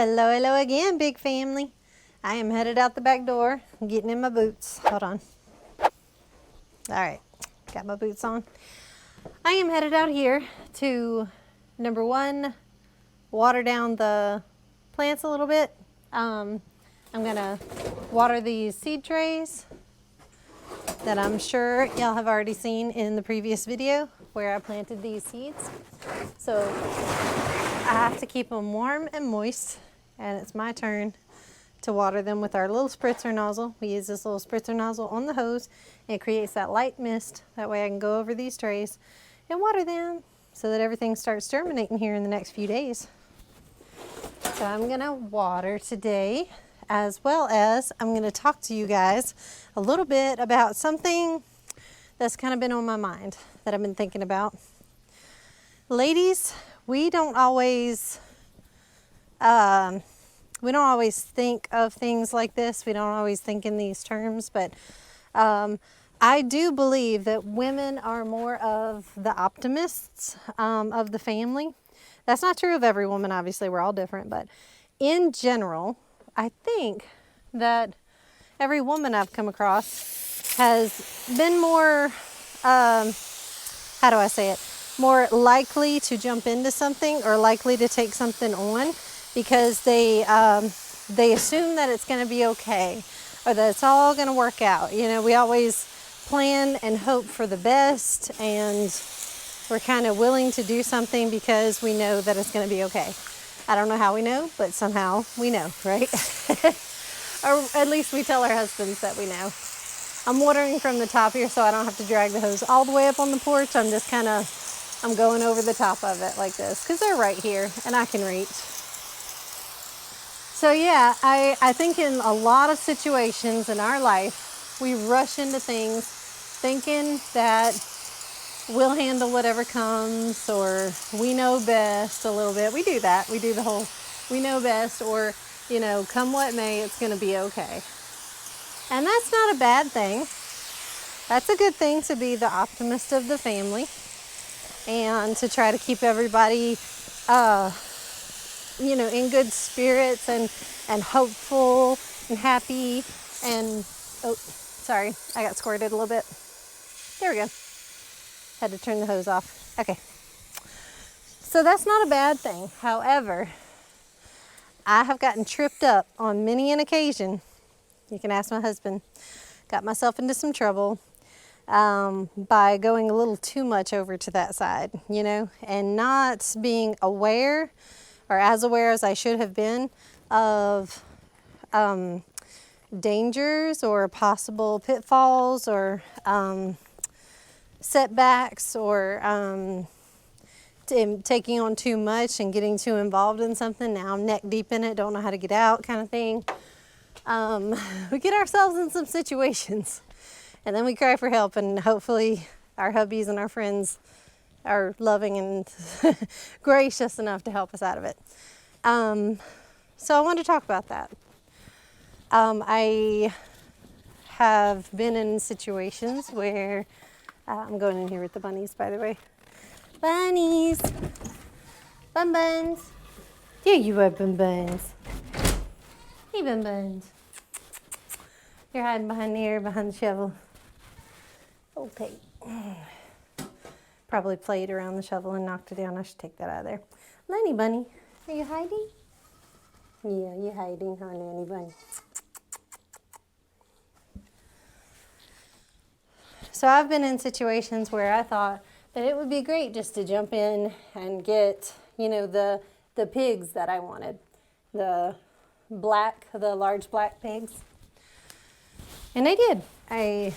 Hello, hello again, big family. I am headed out the back door, getting in my boots. Hold on. All right, got my boots on. I am headed out here to, number one, water down the plants a little bit. I'm gonna water these seed trays that I'm sure y'all have already seen in the previous video where I planted these seeds. So I have to keep them warm and moist, and it's my turn to water them with our little spritzer nozzle. We use this little spritzer nozzle on the hose, and it creates that light mist. That way I can go over these trays and water them so that everything starts germinating here in the next few days. So I'm gonna water today, as well as I'm gonna talk to you guys a little bit about something that's kind of been on my mind that I've been thinking about. Ladies, we don't always think of things like this. We don't always think in these terms, but I do believe that women are more of the optimists of the family. That's not true of every woman, obviously, we're all different, but in general, I think that every woman I've come across has been more, how do I say it, more likely to jump into something or likely to take something on because they assume that it's going to be okay or that it's all going to work out. You know, we always plan and hope for the best, and we're kind of willing to do something because we know that it's going to be okay. I don't know how we know, but somehow we know, right? Or at least we tell our husbands that we know. I'm watering from the top here so I don't have to drag the hose all the way up on the porch. I'm just I'm going over the top of it like this because they're right here and I can reach. So yeah, I think in a lot of situations in our life, we rush into things thinking that we'll handle whatever comes, or we know best a little bit. We do that. We do the whole, we know best, or, you know, come what may, it's going to be okay. And that's not a bad thing. That's a good thing to be the optimist of the family and to try to keep everybody, you know, in good spirits and hopeful and happy. And, oh, sorry, I got squirted a little bit. There we go. Had to turn the hose off. Okay. So that's not a bad thing. However, I have gotten tripped up on many an occasion. You can ask my husband. Got myself into some trouble by going a little too much over to that side, you know, and not being aware or as aware as I should have been of dangers or possible pitfalls or setbacks or taking on too much and getting too involved in something. Now I'm neck deep in it, don't know how to get out kind of thing. We get ourselves in some situations and then we cry for help, and hopefully our hubbies and our friends are loving and gracious enough to help us out of it. So I wanted to talk about that. I have been in situations where I'm going in here with the bunnies, by the way. Bunnies! Bun buns! Here you are, bun buns. Hey, bun buns. You're hiding behind there, behind the shovel. Okay. Probably played around the shovel and knocked it down. I should take that out of there. Lenny bunny, are you hiding? Yeah, you're hiding, huh, Lenny bunny? So I've been in situations where I thought that it would be great just to jump in and get, you know, the pigs that I wanted. The large black pigs. And I did. I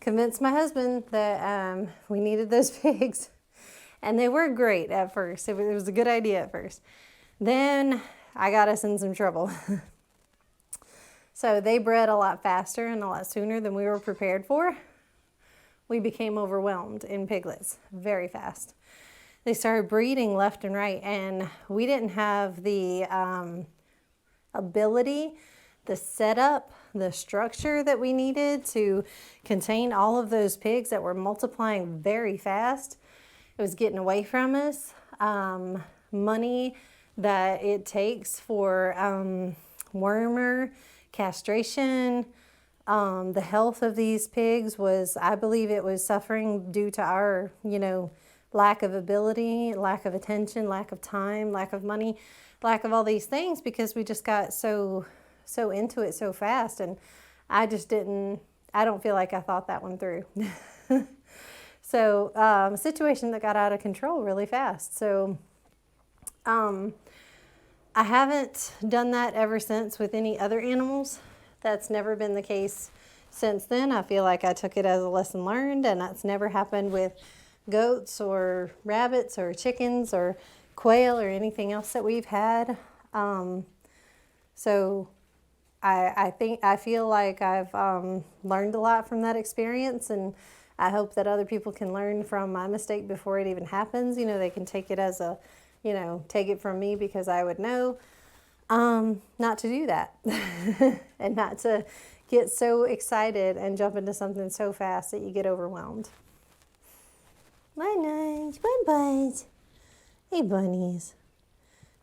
convinced my husband that we needed those pigs. And they were great at first. It was a good idea at first. Then I got us in some trouble. So they bred a lot faster and a lot sooner than we were prepared for. We became overwhelmed in piglets very fast. They started breeding left and right, and we didn't have the ability, the setup, the structure that we needed to contain all of those pigs that were multiplying very fast. It was getting away from us. Money that it takes for wormer, castration. The health of these pigs was, I believe it was suffering due to our, lack of ability, lack of attention, lack of time, lack of money, lack of all these things, because we just got so into it so fast. And I don't feel like I thought that one through. So a situation that got out of control really fast. So I haven't done that ever since with any other animals. That's never been the case since then. I feel like I took it as a lesson learned, and that's never happened with goats or rabbits or chickens or quail or anything else that we've had. So I feel like I've learned a lot from that experience, and I hope that other people can learn from my mistake before it even happens. They can take it as a, take it from me, because I would know not to do that and not to get so excited and jump into something so fast that you get overwhelmed. My nice, my buns. Hey, bunnies.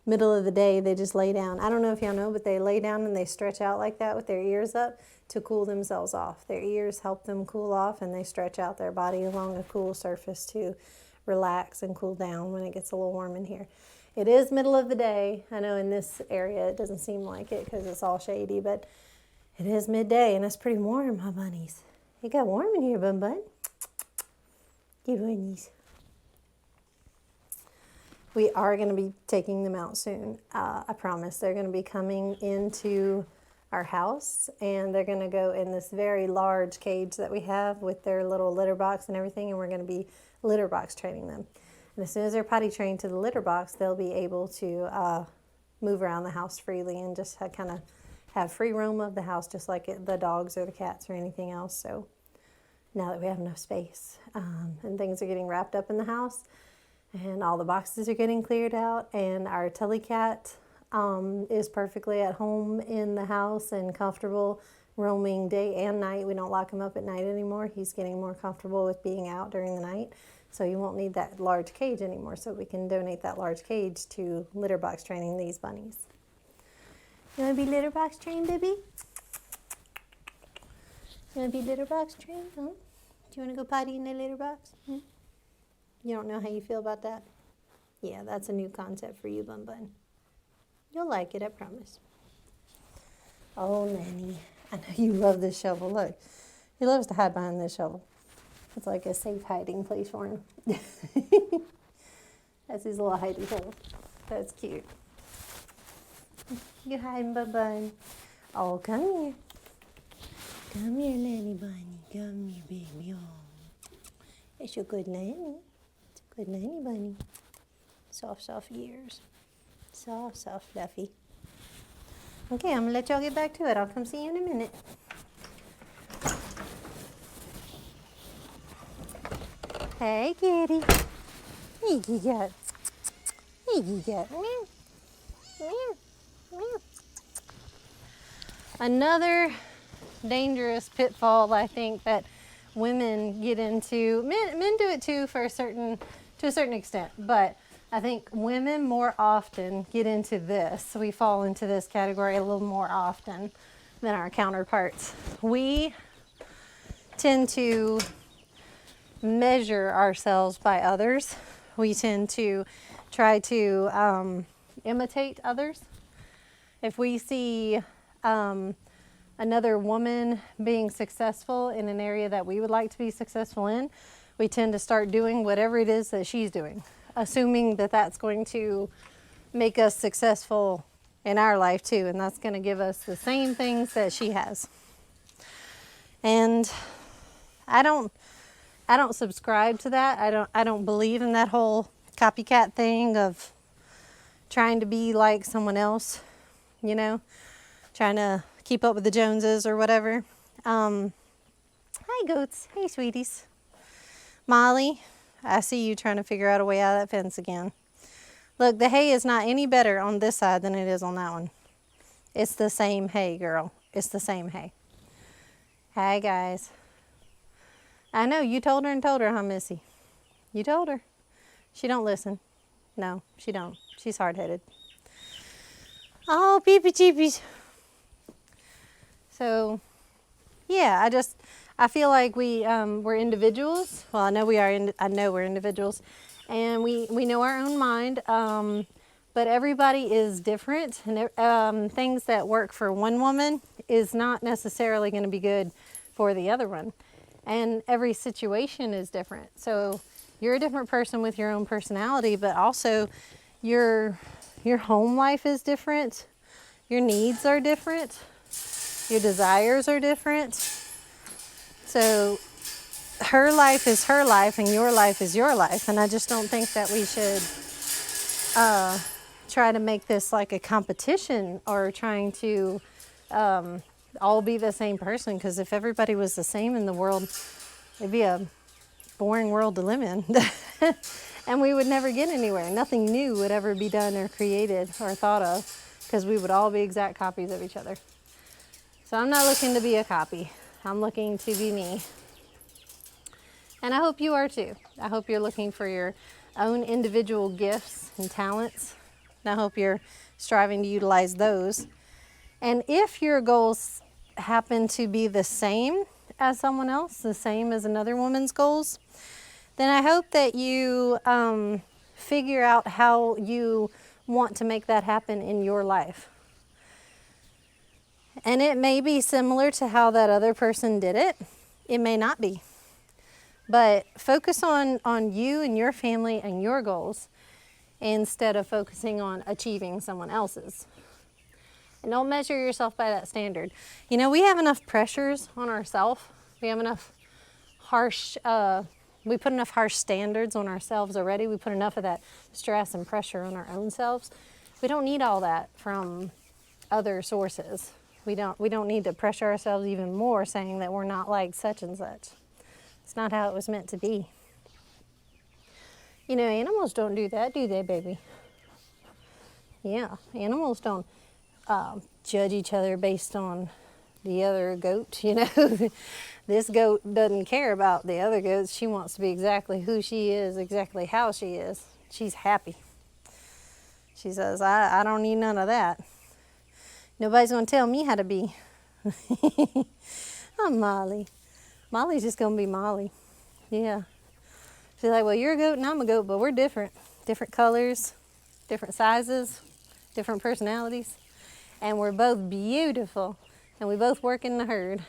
Middle of the day, they just lay down. I don't know if y'all know, but they lay down and they stretch out like that with their ears up to cool themselves off. Their ears help them cool off, and they stretch out their body along a cool surface to relax and cool down when it gets a little warm in here. It is middle of the day. I know in this area it doesn't seem like it because it's all shady, but it is midday and it's pretty warm, my bunnies. It got warm in here, bun. Good bunnies. We are going to be taking them out soon. I promise. They're going to be coming into our house, and they're going to go in this very large cage that we have with their little litter box and everything, and we're going to be litter box training them. And as soon as they're potty trained to the litter box, they'll be able to move around the house freely and just kind of have free roam of the house, just like the dogs or the cats or anything else. So now that we have enough space and things are getting wrapped up in the house, and all the boxes are getting cleared out, and our Telly cat is perfectly at home in the house and comfortable roaming day and night. We don't lock him up at night anymore. He's getting more comfortable with being out during the night. So you won't need that large cage anymore. So we can donate that large cage to litter box training these bunnies. You want to be litter box trained, baby? You want to be litter box trained? Huh? Do you want to go potty in the litter box? You don't know how you feel about that? Yeah, that's a new concept for you, Bun. You'll like it, I promise. Oh, Nanny. I know you love this shovel. Look, he loves to hide behind this shovel. It's like a safe hiding place for him. That's his little hidey hole. That's cute. You hiding, Bun. Oh, come here. Come here, Nanny Bunny. Come here, baby. Oh, it's your good Nanny. It's a good Nanny Bunny. Soft ears. Soft, fluffy. Okay, I'm going to let y'all get back to it. I'll come see you in a minute. Hey, kitty. Hey, you got. Hey, you got. Meow. Meow. Meow. Another dangerous pitfall, I think, that women get into. Men do it too to a certain extent, but I think women more often get into this. We fall into this category a little more often than our counterparts. We tend to measure ourselves by others. We tend to try to imitate others. If we see another woman being successful in an area that we would like to be successful in, we tend to start doing whatever it is that she's doing, assuming that that's going to make us successful in our life too, and that's going to give us the same things that she has. And I don't subscribe to that. I don't believe in that whole copycat thing of trying to be like someone else, trying to keep up with the Joneses or whatever. Hi, goats. Hey, sweeties. Molly, I see you trying to figure out a way out of that fence again. Look, the hay is not any better on this side than it is on that one. It's the same hay, girl. It's the same hay. Hi, guys. I know, you told her, huh, Missy? You told her. She don't listen. No, she don't. She's hard-headed. Oh, peepee cheepies. So, yeah, I feel like we're individuals. Well, I know we are. I know we're individuals, and we know our own mind. But everybody is different, and things that work for one woman is not necessarily going to be good for the other one. And every situation is different. So you're a different person with your own personality, but also your home life is different. Your needs are different. Your desires are different. So her life is her life and your life is your life. And I just don't think that we should try to make this like a competition or trying to all be the same person. Because if everybody was the same in the world, it'd be a boring world to live in. And we would never get anywhere. Nothing new would ever be done or created or thought of, because we would all be exact copies of each other. So I'm not looking to be a copy. I'm looking to be me. And I hope you are too. I hope you're looking for your own individual gifts and talents. And I hope you're striving to utilize those. And if your goals happen to be the same as someone else, the same as another woman's goals, then I hope that you figure out how you want to make that happen in your life. And it may be similar to how that other person did it. It may not be. But focus on you and your family and your goals instead of focusing on achieving someone else's. And don't measure yourself by that standard. You know, we have enough pressures on ourselves. We have enough we put enough harsh standards on ourselves already. We put enough of that stress and pressure on our own selves. We don't need all that from other sources. We don't need to pressure ourselves even more saying that we're not like such and such. It's not how it was meant to be. You know, animals don't do that, do they, baby? Yeah, animals don't judge each other based on the other goat, you know. This goat doesn't care about the other goats. She wants to be exactly who she is, exactly how she is. She's happy. She says, I don't need none of that. Nobody's going to tell me how to be. I'm Molly. Molly's just going to be Molly. Yeah. She's like, well, you're a goat and I'm a goat, but we're different. Different colors, different sizes, different personalities. And we're both beautiful. And we both work in the herd.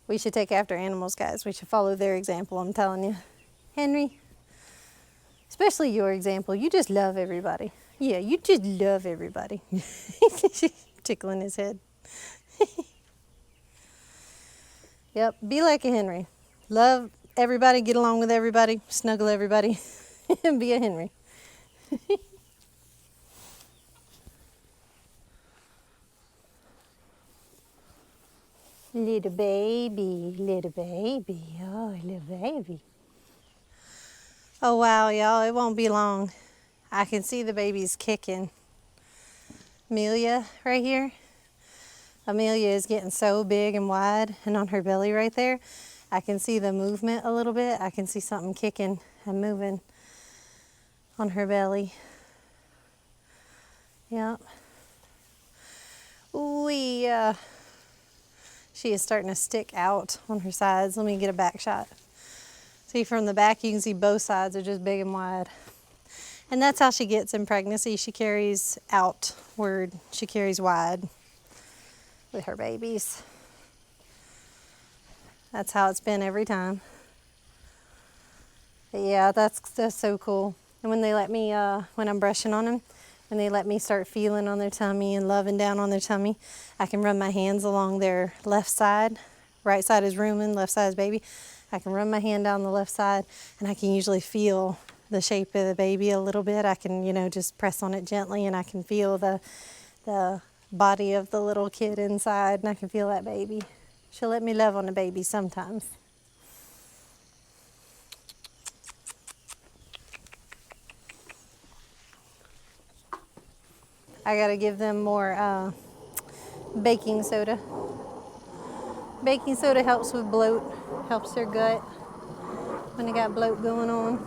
We should take after animals, guys. We should follow their example, I'm telling you. Henry, especially your example. You just love everybody. Yeah, you just love everybody. Tickling his head. Yep, be like a Henry. Love everybody, get along with everybody, snuggle everybody, and be a Henry. Little baby, oh, little baby. Oh wow, y'all, it won't be long. I can see the babies kicking. Amelia right here. Amelia is getting so big and wide, and on her belly right there, I can see the movement a little bit. I can see something kicking and moving on her belly. Yep. She is starting to stick out on her sides. Let me get a back shot. See, from the back, you can see both sides are just big and wide. And that's how she gets in pregnancy. She carries outward. She carries wide with her babies. That's how it's been every time. But yeah, that's so cool. And when they let me, when I'm brushing on them, when they let me start feeling on their tummy and loving down on their tummy, I can run my hands along their left side. Right side is rooming, left side is baby. I can run my hand down the left side, and I can usually feel the shape of the baby a little bit. I can, just press on it gently, and I can feel the body of the little kid inside, and I can feel that baby. She'll let me love on the baby sometimes. I gotta give them more baking soda. Baking soda helps with bloat, helps their gut when they got bloat going on.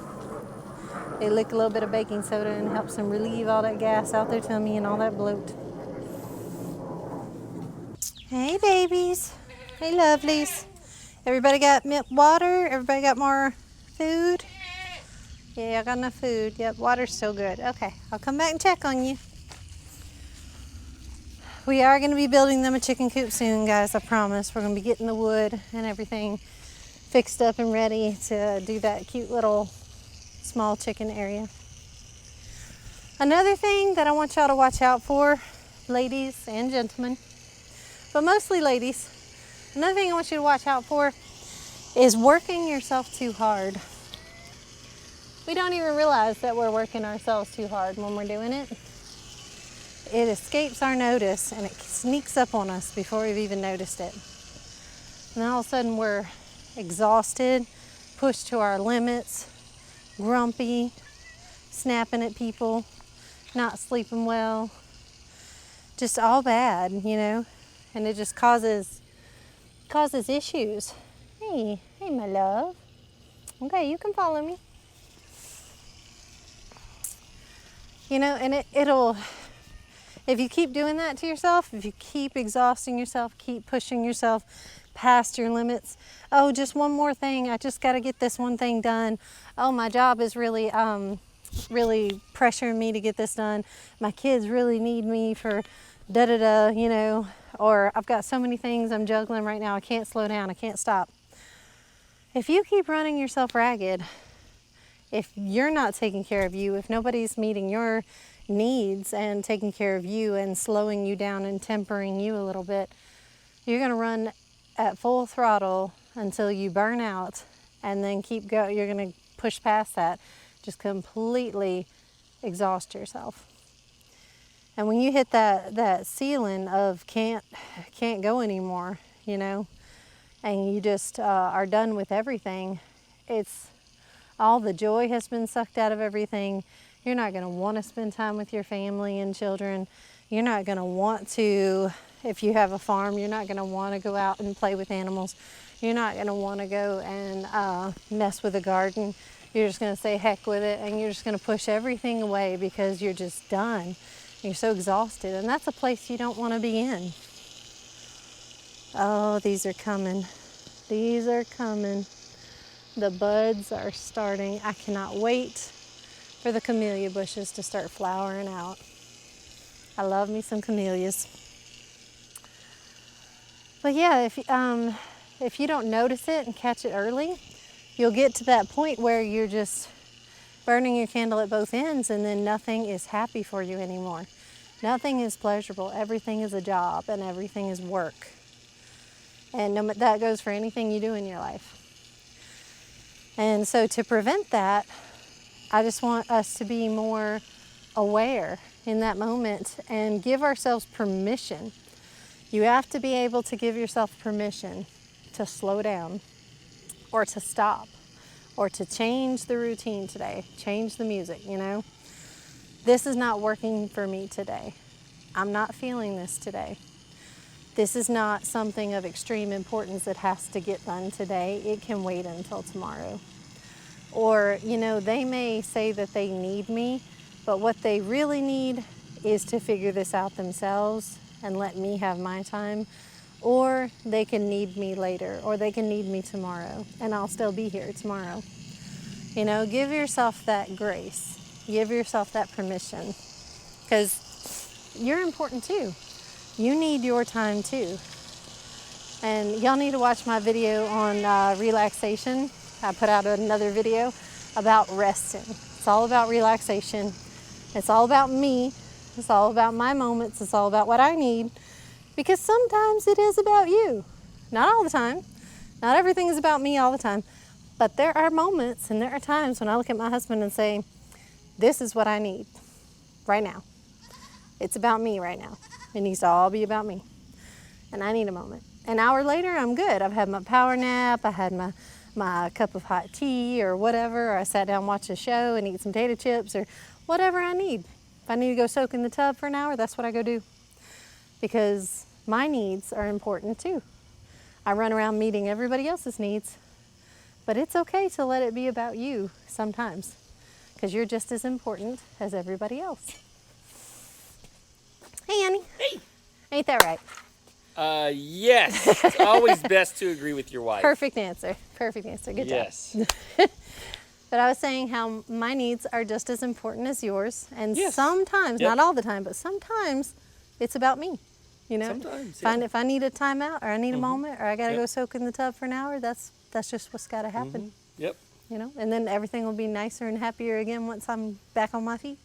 They lick a little bit of baking soda and it helps them relieve all that gas out their tummy and all that bloat. Hey babies. Hey lovelies. Everybody got milk, water? Everybody got more food? Yeah, I got enough food. Yep, water's still good. Okay, I'll come back and check on you. We are going to be building them a chicken coop soon, guys, I promise. We're going to be getting the wood and everything fixed up and ready to do that cute little small chicken area. Another thing that I want y'all to watch out for, ladies and gentlemen, but mostly ladies, another thing I want you to watch out for is working yourself too hard. We don't even realize that we're working ourselves too hard when we're doing it. It escapes our notice and it sneaks up on us before we've even noticed it. And then all of a sudden we're exhausted, pushed to our limits, grumpy, snapping at people, not sleeping well, just all bad, you know, and it just causes issues. Hey my love. Okay, you can follow me. You know, and it'll, if you keep doing that to yourself, if you keep exhausting yourself, keep pushing yourself past your limits, oh, just one more thing, I just got to get this one thing done. Oh, my job is really pressuring me to get this done. My kids really need me for da-da-da, you know, or I've got so many things I'm juggling right now, I can't slow down, I can't stop. If you keep running yourself ragged, if you're not taking care of you, if nobody's meeting your needs and taking care of you and slowing you down and tempering you a little bit, you're going to run at full throttle until you burn out and then keep going. You're going to push past that, just completely exhaust yourself. And when you hit that ceiling of can't go anymore, you know, and you just are done with everything, it's all the joy has been sucked out of everything. You're not going to want to spend time with your family and children. You're not going to want to, if you have a farm, you're not going to want to go out and play with animals. You're not going to want to go and mess with the garden. You're just going to say heck with it, and you're just going to push everything away because you're just done. You're so exhausted, and that's a place you don't want to be in. Oh, these are coming. These are coming. The buds are starting. I cannot wait for the camellia bushes to start flowering out. I love me some camellias. But yeah, if you don't notice it and catch it early, you'll get to that point where you're just burning your candle at both ends, and then nothing is happy for you anymore. Nothing is pleasurable. Everything is a job and everything is work. And that goes for anything you do in your life. And so to prevent that, I just want us to be more aware in that moment and give ourselves permission. You have to be able to give yourself permission to slow down or to stop or to change the routine today, change the music, you know. This is not working for me today. I'm not feeling this today. This is not something of extreme importance that has to get done today. It can wait until tomorrow. Or, you know, they may say that they need me, but what they really need is to figure this out themselves and let me have my time. Or they can need me later, or they can need me tomorrow, and I'll still be here tomorrow. You know, give yourself that grace. Give yourself that permission, because you're important too. You need your time too. And y'all need to watch my video on relaxation. I put out another video about resting. It's all about relaxation. It's all about me. It's all about my moments. It's all about what I need. Because sometimes it is about you. Not all the time. Not everything is about me all the time. But there are moments and there are times when I look at my husband and say, this is what I need right now. It's about me right now. It needs to all be about me. And I need a moment. An hour later, I'm good. I've had my power nap. I had my cup of hot tea or whatever. Or I sat down and watched a show and eat some potato chips or whatever I need. If I need to go soak in the tub for an hour, that's what I go do. Because my needs are important too. I run around meeting everybody else's needs. But it's okay to let it be about you sometimes. because you're just as important as everybody else. Hey, Annie. Hey. Ain't that right? Yes. It's always best to agree with your wife. Perfect answer. Perfect answer. Good job. Yes. But I was saying how my needs are just as important as yours. And Yes. sometimes, not all the time, but sometimes it's about me. You know, Sometimes, if I need a timeout or I need a moment or I got to Yep. go soak in the tub for an hour, that's just what's got to happen. Yep. You know, and then everything will be nicer and happier again once I'm back on my feet.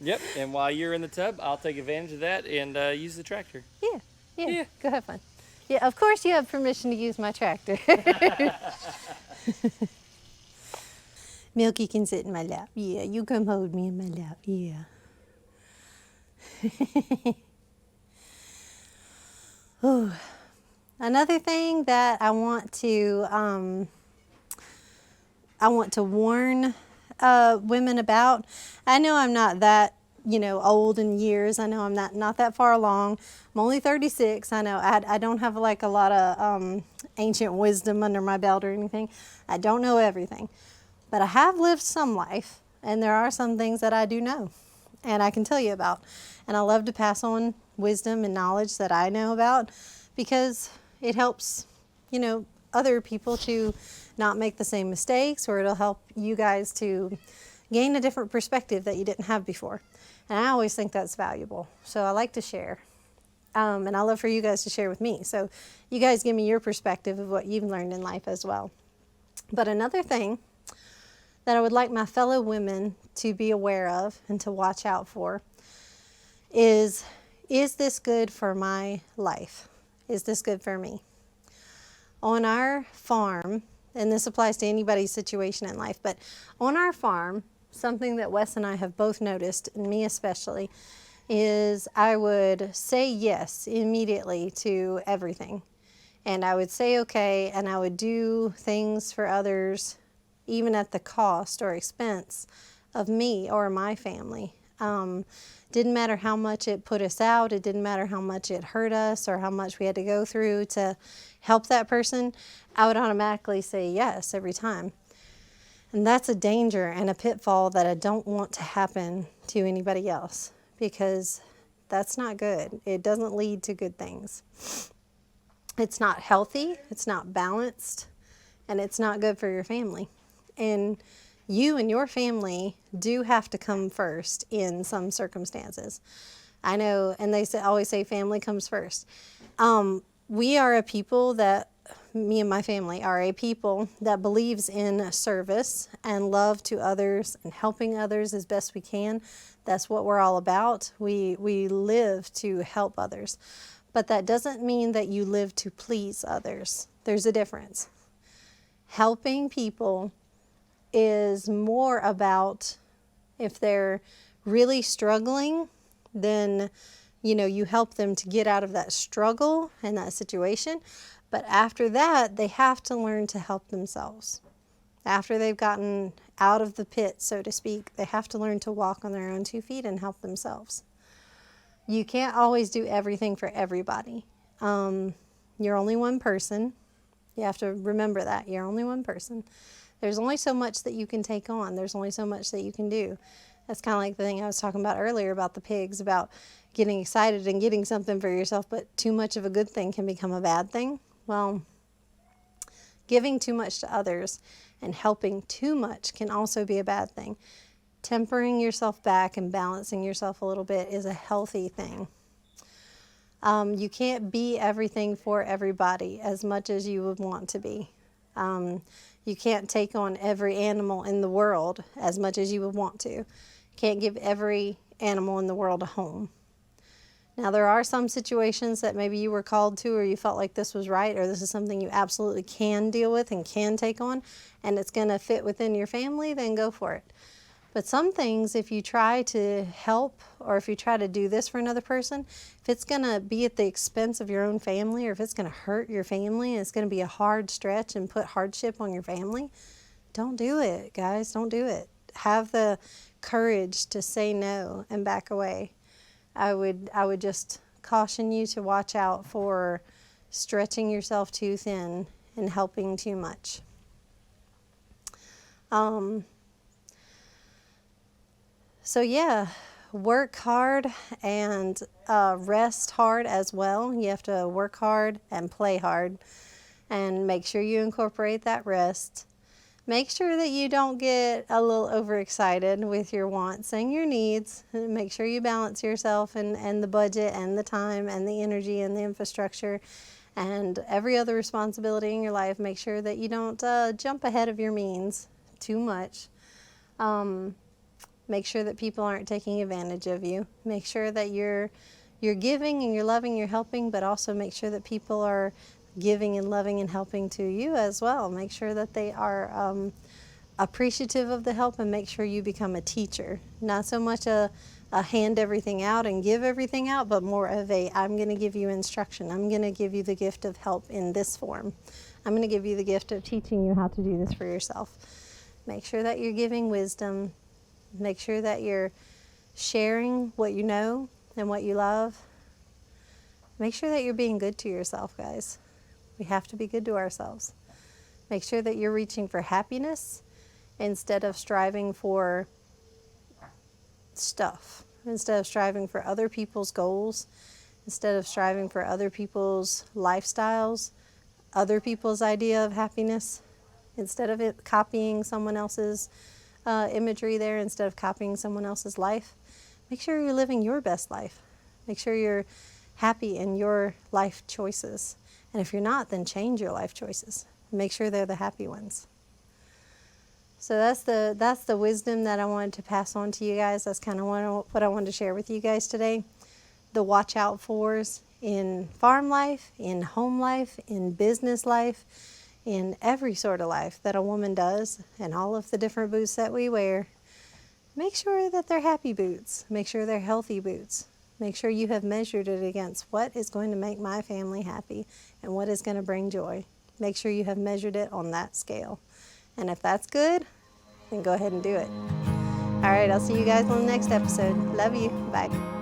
Yep. And while you're in the tub, I'll take advantage of that and use the tractor. Yeah. Go have fun. Yeah, of course you have permission to use my tractor. Milky can sit in my lap. Yeah, you come hold me in my lap. Yeah. Ooh. Another thing that I want to warn women about. I know I'm not that old in years. I know I'm not that far along. I'm only 36. I know I don't have like a lot of ancient wisdom under my belt or anything. I don't know everything, but I have lived some life, and there are some things that I do know, and I can tell you about. And I love to pass on wisdom and knowledge that I know about, because it helps, other people to not make the same mistakes, or it'll help you guys to gain a different perspective that you didn't have before. And I always think that's valuable. So I like to share. And I love for you guys to share with me. So you guys give me your perspective of what you've learned in life as well. But another thing that I would like my fellow women to be aware of and to watch out for is this good for my life? Is this good for me? On our farm, and this applies to anybody's situation in life, but on our farm, something that Wes and I have both noticed, and me especially, is I would say yes immediately to everything. And I would say okay, and I would do things for others, even at the cost or expense of me or my family. Didn't matter how much it put us out. It didn't matter how much it hurt us or how much we had to go through to help that person. I would automatically say yes every time. And that's a danger and a pitfall that I don't want to happen to anybody else, because that's not good. It doesn't lead to good things. It's not healthy, it's not balanced, and it's not good for your family. And you and your family do have to come first in some circumstances. I know, and they always say family comes first. We are a people that, me and my family are a people that believes in service and love to others and helping others as best we can. That's what we're all about. We live to help others. But that doesn't mean that you live to please others. There's a difference. Helping people is more about, if they're really struggling, then you help them to get out of that struggle and that situation. But after that, they have to learn to help themselves. After they've gotten out of the pit, so to speak, they have to learn to walk on their own 2 feet and help themselves. You can't always do everything for everybody. You're only one person. You have to remember that. You're only one person. There's only so much that you can take on. There's only so much that you can do. That's kind of like the thing I was talking about earlier about the pigs, about getting excited and getting something for yourself, but too much of a good thing can become a bad thing. Well, giving too much to others and helping too much can also be a bad thing. Tempering yourself back and balancing yourself a little bit is a healthy thing. You can't be everything for everybody as much as you would want to be. You can't take on every animal in the world as much as you would want to. You can't give every animal in the world a home. Now, there are some situations that maybe you were called to, or you felt like this was right, or this is something you absolutely can deal with and can take on, and it's going to fit within your family, then go for it. But some things, if you try to help, or if you try to do this for another person, if it's going to be at the expense of your own family, or if it's going to hurt your family, and it's going to be a hard stretch and put hardship on your family, don't do it, guys. Don't do it. Have the courage to say no and back away. I would just caution you to watch out for stretching yourself too thin and helping too much. So yeah, work hard and rest hard as well. You have to work hard and play hard, and make sure you incorporate that rest. Make sure that you don't get a little overexcited with your wants and your needs. Make sure you balance yourself and the budget and the time and the energy and the infrastructure and every other responsibility in your life. Make sure that you don't jump ahead of your means too much. Make sure that people aren't taking advantage of you. Make sure that you're giving and you're loving, you're helping, but also make sure that people are giving and loving and helping to you as well. Make sure that they are appreciative of the help, and make sure you become a teacher. Not so much a hand everything out and give everything out, but more of a, I'm going to give you instruction. I'm going to give you the gift of help in this form. I'm going to give you the gift of teaching you how to do this for yourself. Make sure that you're giving wisdom. Make sure that you're sharing what you know and what you love. Make sure that you're being good to yourself, guys. We have to be good to ourselves. Make sure that you're reaching for happiness instead of striving for stuff, instead of striving for other people's goals, instead of striving for other people's lifestyles, other people's idea of happiness, instead of it copying someone else's imagery there, instead of copying someone else's life. Make sure you're living your best life. Make sure you're happy in your life choices. And if you're not, then change your life choices. Make sure they're the happy ones. So that's the wisdom that I wanted to pass on to you guys. That's kind of what I wanted to share with you guys today. The watch out fors in farm life, in home life, in business life, in every sort of life that a woman does, and all of the different boots that we wear. Make sure that they're happy boots. Make sure they're healthy boots. Make sure you have measured it against what is going to make my family happy and what is going to bring joy. Make sure you have measured it on that scale. And if that's good, then go ahead and do it. All right, I'll see you guys on the next episode. Love you. Bye.